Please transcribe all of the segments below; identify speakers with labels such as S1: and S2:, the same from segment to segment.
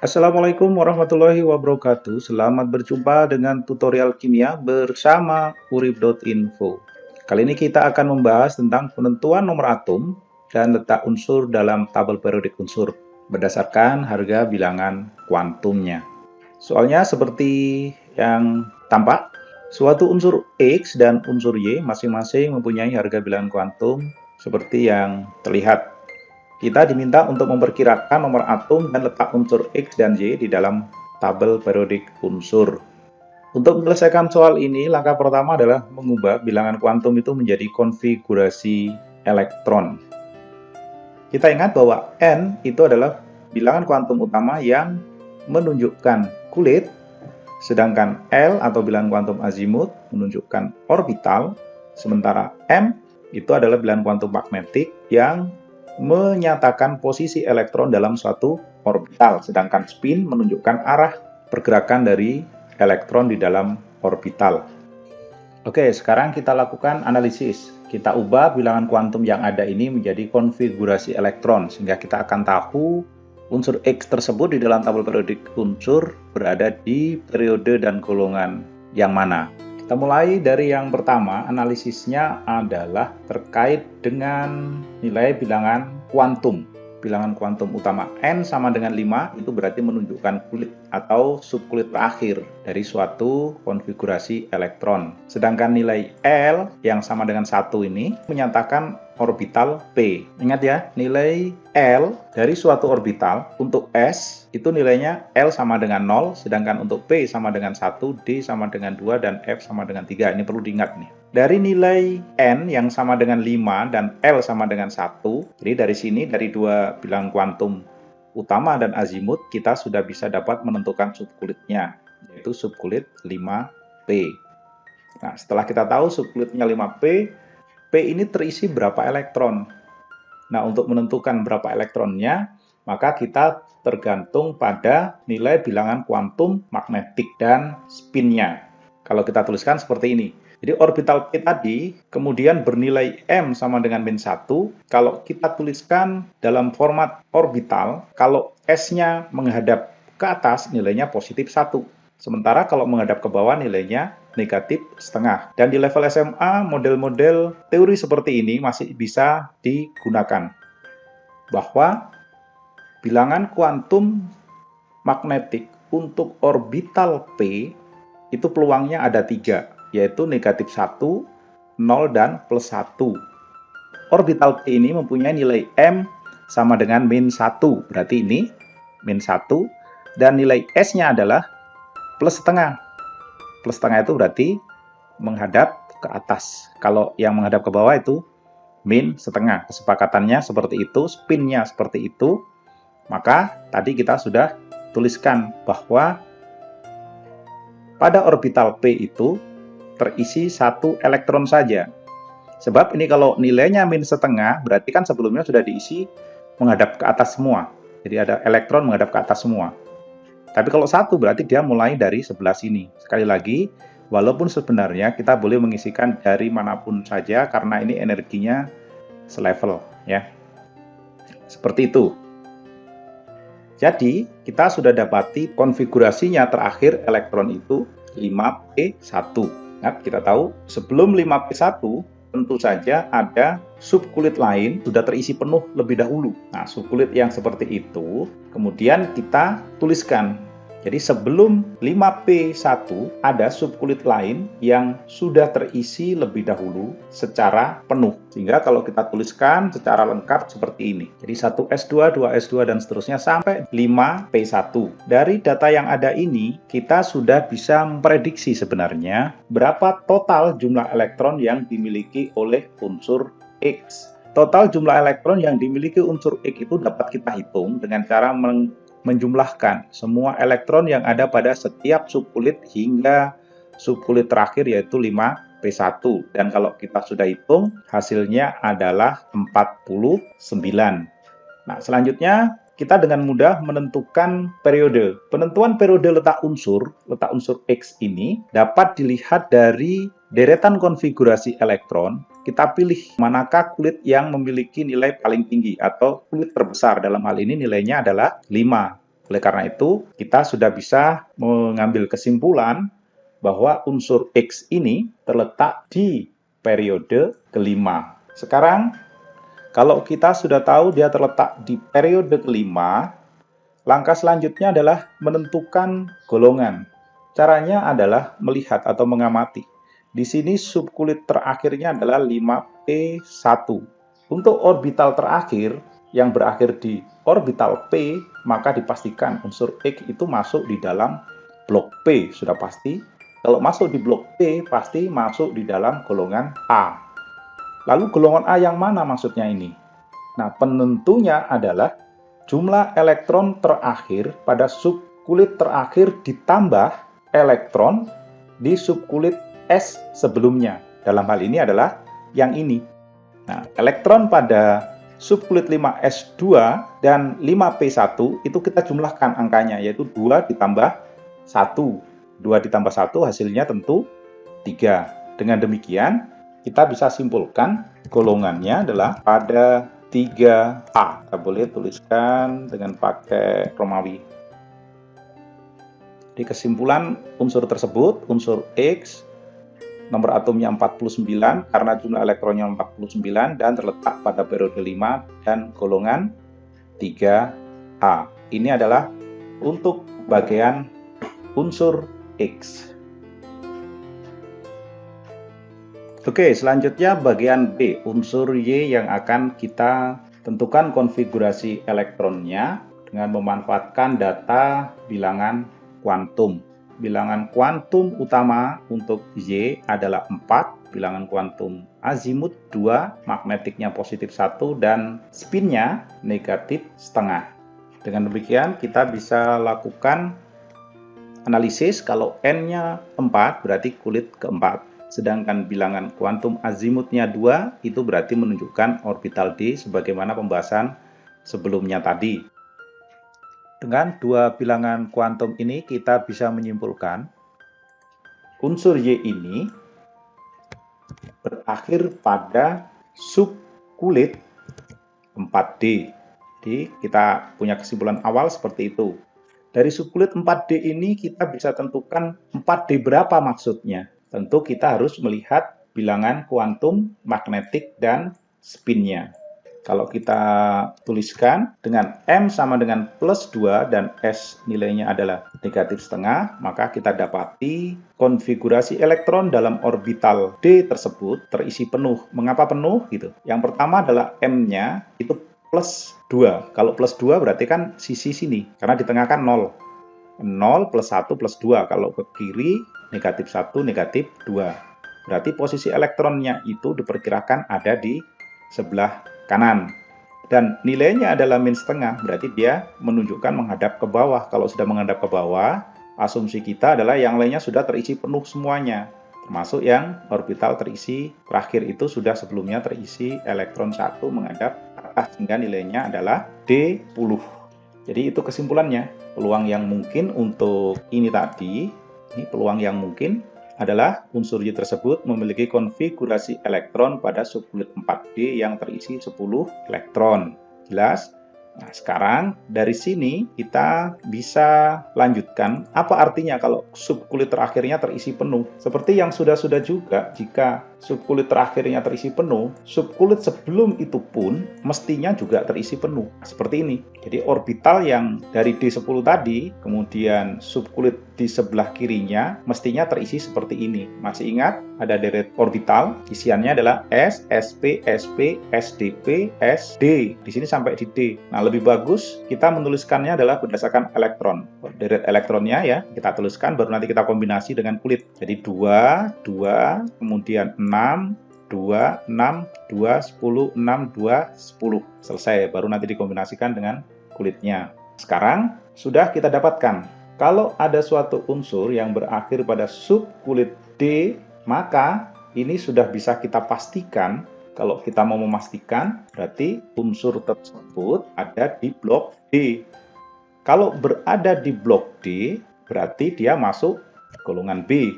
S1: Assalamualaikum warahmatullahi wabarakatuh. Selamat berjumpa dengan tutorial kimia bersama urip.info. Kali ini kita akan membahas tentang penentuan nomor atom dan letak unsur dalam tabel periodik unsur berdasarkan harga bilangan kuantumnya. Soalnya seperti yang tampak, suatu unsur X dan unsur Y masing-masing mempunyai harga bilangan kuantum seperti yang terlihat. Kita diminta untuk memperkirakan nomor atom dan letak unsur X dan Y di dalam tabel periodik unsur. Untuk menyelesaikan soal ini, langkah pertama adalah mengubah bilangan kuantum itu menjadi konfigurasi elektron. Kita ingat bahwa N itu adalah bilangan kuantum utama yang menunjukkan kulit, sedangkan L atau bilangan kuantum azimut menunjukkan orbital, sementara M itu adalah bilangan kuantum magnetik yang menyatakan posisi elektron dalam suatu orbital, sedangkan spin menunjukkan arah pergerakan dari elektron di dalam orbital. Oke, sekarang kita lakukan analisis. Kita ubah bilangan kuantum yang ada ini menjadi konfigurasi elektron, sehingga kita akan tahu unsur X tersebut di dalam tabel periodik unsur berada di periode dan golongan yang mana. Kita mulai dari yang pertama, analisisnya adalah terkait dengan nilai bilangan kuantum. Bilangan kuantum utama N sama dengan 5, itu berarti menunjukkan kulit atau subkulit terakhir dari suatu konfigurasi elektron. Sedangkan nilai L yang sama dengan 1 ini menyatakan orbital P. Ingat ya, nilai L dari suatu orbital untuk S itu nilainya L sama dengan 0, sedangkan untuk P sama dengan 1, D sama dengan 2, dan F sama dengan 3. Ini perlu diingat nih. Dari nilai N yang sama dengan 5 dan L sama dengan 1, jadi dari sini, dari dua bilangan kuantum utama dan azimut, kita sudah bisa dapat menentukan subkulitnya, yaitu subkulit 5P. Nah, setelah kita tahu subkulitnya 5P, P ini terisi berapa elektron. Nah, untuk menentukan berapa elektronnya, maka kita tergantung pada nilai bilangan kuantum magnetik dan spinnya. Kalau kita tuliskan seperti ini. Jadi orbital P tadi kemudian bernilai M sama dengan min 1. Kalau kita tuliskan dalam format orbital, kalau S-nya menghadap ke atas nilainya positif 1. Sementara kalau menghadap ke bawah nilainya negatif setengah. Dan di level SMA, model-model teori seperti ini masih bisa digunakan. Bahwa bilangan kuantum magnetik untuk orbital P itu peluangnya ada 3, yaitu negatif 1, 0, dan plus 1. Orbital P ini mempunyai nilai M sama dengan min 1, berarti ini min 1, dan nilai S-nya adalah plus setengah. Plus setengah itu berarti menghadap ke atas. Kalau yang menghadap ke bawah itu min setengah. Kesepakatannya seperti itu, spinnya seperti itu. Maka tadi kita sudah tuliskan bahwa pada orbital P itu terisi 1 elektron saja. Sebab ini kalau nilainya min setengah, berarti kan sebelumnya sudah diisi menghadap ke atas semua. Jadi ada elektron menghadap ke atas semua. Tapi kalau 1 berarti dia mulai dari sebelah sini. Sekali lagi, walaupun sebenarnya kita boleh mengisikan dari manapun saja karena ini energinya selevel, ya. Seperti itu. Jadi, kita sudah dapati konfigurasinya terakhir elektron itu 5p1. Nah, kita tahu sebelum 5p1 tentu saja ada subkulit lain sudah terisi penuh lebih dahulu. Nah, subkulit yang seperti itu kemudian kita tuliskan. Jadi sebelum 5p1 ada subkulit lain yang sudah terisi lebih dahulu secara penuh. Sehingga kalau kita tuliskan secara lengkap seperti ini. Jadi 1s2, 2s2 dan seterusnya sampai 5p1. Dari data yang ada ini kita sudah bisa memprediksi sebenarnya berapa total jumlah elektron yang dimiliki oleh unsur X. Total jumlah elektron yang dimiliki unsur X itu dapat kita hitung dengan cara menjumlahkan semua elektron yang ada pada setiap subkulit hingga subkulit terakhir yaitu 5p1. Dan kalau kita sudah hitung, hasilnya adalah 49. Nah, selanjutnya kita dengan mudah menentukan periode. Penentuan periode letak unsur X ini dapat dilihat dari deretan konfigurasi elektron. Kita pilih manakah kulit yang memiliki nilai paling tinggi atau kulit terbesar. Dalam hal ini nilainya adalah 5. Oleh karena itu, kita sudah bisa mengambil kesimpulan bahwa unsur X ini terletak di periode kelima. Sekarang, kalau kita sudah tahu dia terletak di periode kelima, langkah selanjutnya adalah menentukan golongan. Caranya adalah melihat atau mengamati. Di sini subkulit terakhirnya adalah 5p1. Untuk orbital terakhir yang berakhir di orbital p, maka dipastikan unsur X itu masuk di dalam blok P, sudah pasti. Kalau masuk di blok P, pasti masuk di dalam golongan A. Lalu golongan A yang mana maksudnya ini? Nah, penentunya adalah jumlah elektron terakhir pada subkulit terakhir ditambah elektron di subkulit S sebelumnya. Dalam hal ini adalah yang ini. Nah, elektron pada subkulit 5S2 dan 5P1 itu kita jumlahkan angkanya, yaitu 2 ditambah 1. 2 ditambah 1 hasilnya tentu 3. Dengan demikian, kita bisa simpulkan golongannya adalah pada 3A. Kita boleh tuliskan dengan pakai Romawi. Di kesimpulan unsur tersebut, unsur X, nomor atomnya 49 karena jumlah elektronnya 49 dan terletak pada periode 5 dan golongan 3A. Ini adalah untuk bagian unsur X. Oke, selanjutnya bagian B, unsur Y yang akan kita tentukan konfigurasi elektronnya dengan memanfaatkan data bilangan kuantum. Bilangan kuantum utama untuk Y adalah 4, bilangan kuantum azimut 2, magnetiknya positif 1, dan spinnya negatif setengah. Dengan demikian, kita bisa lakukan analisis. Kalau N-nya 4, berarti kulit keempat. Sedangkan bilangan kuantum azimutnya 2, itu berarti menunjukkan orbital D sebagaimana pembahasan sebelumnya tadi. Dengan dua bilangan kuantum ini, kita bisa menyimpulkan unsur Y ini berakhir pada subkulit 4D. Jadi, kita punya kesimpulan awal seperti itu. Dari subkulit 4D ini kita bisa tentukan 4D berapa maksudnya. Tentu kita harus melihat bilangan kuantum, magnetik, dan spinnya. Kalau kita tuliskan dengan M sama dengan plus 2 dan S nilainya adalah negatif setengah, maka kita dapati konfigurasi elektron dalam orbital D tersebut terisi penuh. Mengapa penuh? Gitu. Yang pertama adalah M-nya itu plus 2. Kalau plus 2 berarti kan sisi sini, karena di tengah kan 0. 0 plus 1 plus 2. Kalau ke kiri, negatif 1, negatif 2. Berarti posisi elektronnya itu diperkirakan ada di sebelah kanan. Dan nilainya adalah min setengah, berarti dia menunjukkan menghadap ke bawah. Kalau sudah menghadap ke bawah, asumsi kita adalah yang lainnya sudah terisi penuh semuanya. Termasuk yang orbital terisi terakhir itu sudah sebelumnya terisi elektron 1 menghadap atas, sehingga nilainya adalah D10. Jadi itu kesimpulannya. Peluang yang mungkin untuk ini tadi, ini peluang yang mungkin adalah unsur Y tersebut memiliki konfigurasi elektron pada subkulit 4D yang terisi 10 elektron. Jelas? Nah, sekarang dari sini kita bisa lanjutkan apa artinya kalau subkulit terakhirnya terisi penuh. Seperti yang sudah-sudah juga, jika subkulit terakhirnya terisi penuh, subkulit sebelum itu pun mestinya juga terisi penuh. Seperti ini. Jadi orbital yang dari D10 tadi, kemudian subkulit di sebelah kirinya mestinya terisi seperti ini. Masih ingat? Ada deret orbital, isiannya adalah S, SP, SP, SDP, SD. Di sini sampai di D. Nah, lebih bagus kita menuliskannya adalah berdasarkan elektron. Deret elektronnya ya, kita tuliskan, baru nanti kita kombinasi dengan kulit. Jadi 2, 2, kemudian 6, 2, 6, 2, 10, 6, 2, 10. Selesai, baru nanti dikombinasikan dengan kulitnya. Sekarang sudah kita dapatkan, kalau ada suatu unsur yang berakhir pada subkulit D, maka ini sudah bisa kita pastikan. Kalau kita mau memastikan, berarti unsur tersebut ada di blok D. Kalau berada di blok D, berarti dia masuk golongan B.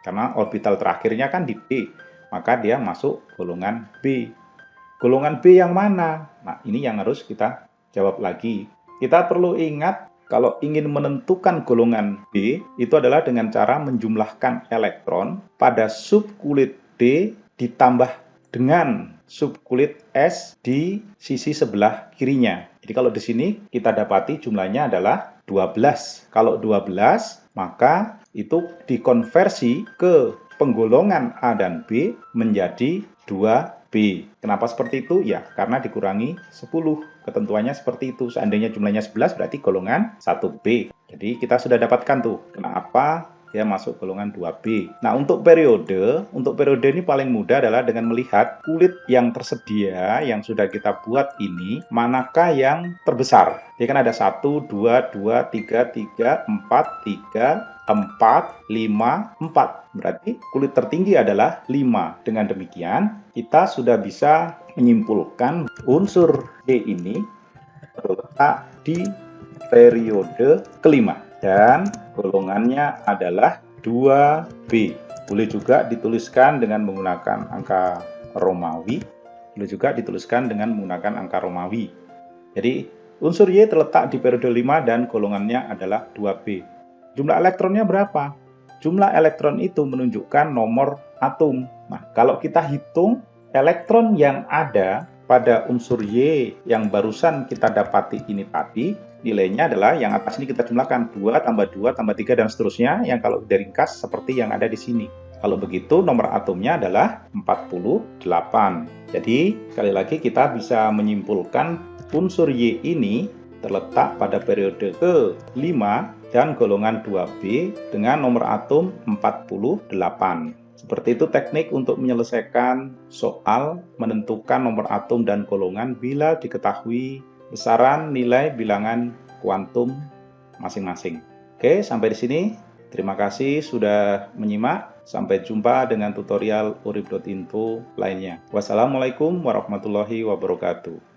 S1: Karena orbital terakhirnya kan di D, maka dia masuk golongan B. Golongan B yang mana? Nah, ini yang harus kita jawab lagi. Kita perlu ingat, kalau ingin menentukan golongan B, itu adalah dengan cara menjumlahkan elektron pada subkulit D ditambah dengan subkulit S di sisi sebelah kirinya. Jadi kalau di sini kita dapati jumlahnya adalah 12. Kalau 12, maka itu dikonversi ke penggolongan A dan B menjadi 2B. Kenapa seperti itu? Ya, karena dikurangi 10. Ketentuannya seperti itu. Seandainya jumlahnya 11 berarti golongan 1B. Jadi kita sudah dapatkan tuh kenapa dia masuk golongan 2B. Nah, untuk periode ini paling mudah adalah dengan melihat kulit yang tersedia yang sudah kita buat ini, manakah yang terbesar. Dia kan ada 1, 2, 2, 3, 3, 4, 3, 4, 5, 4. Berarti kulit tertinggi adalah 5. Dengan demikian, kita sudah bisa menyimpulkan unsur Y ini terletak di periode kelima. Dan golongannya adalah 2B. Boleh juga dituliskan dengan menggunakan angka Romawi. Boleh juga dituliskan dengan menggunakan angka Romawi. Jadi, unsur Y terletak di periode 5 dan golongannya adalah 2B. Jumlah elektronnya berapa? Jumlah elektron itu menunjukkan nomor atom. Nah, kalau kita hitung elektron yang ada pada unsur Y yang barusan kita dapati ini tadi, nilainya adalah yang atas ini kita jumlahkan 2 tambah 2 tambah 3 dan seterusnya, yang kalau diringkas seperti yang ada di sini. Kalau begitu nomor atomnya adalah 48. Jadi sekali lagi kita bisa menyimpulkan unsur Y ini terletak pada periode ke-5 dan golongan 2B dengan nomor atom 48. Seperti itu teknik untuk menyelesaikan soal menentukan nomor atom dan golongan bila diketahui besaran nilai bilangan kuantum masing-masing. Oke, sampai di sini. Terima kasih sudah menyimak. Sampai jumpa dengan tutorial urip.info lainnya. Wassalamualaikum warahmatullahi wabarakatuh.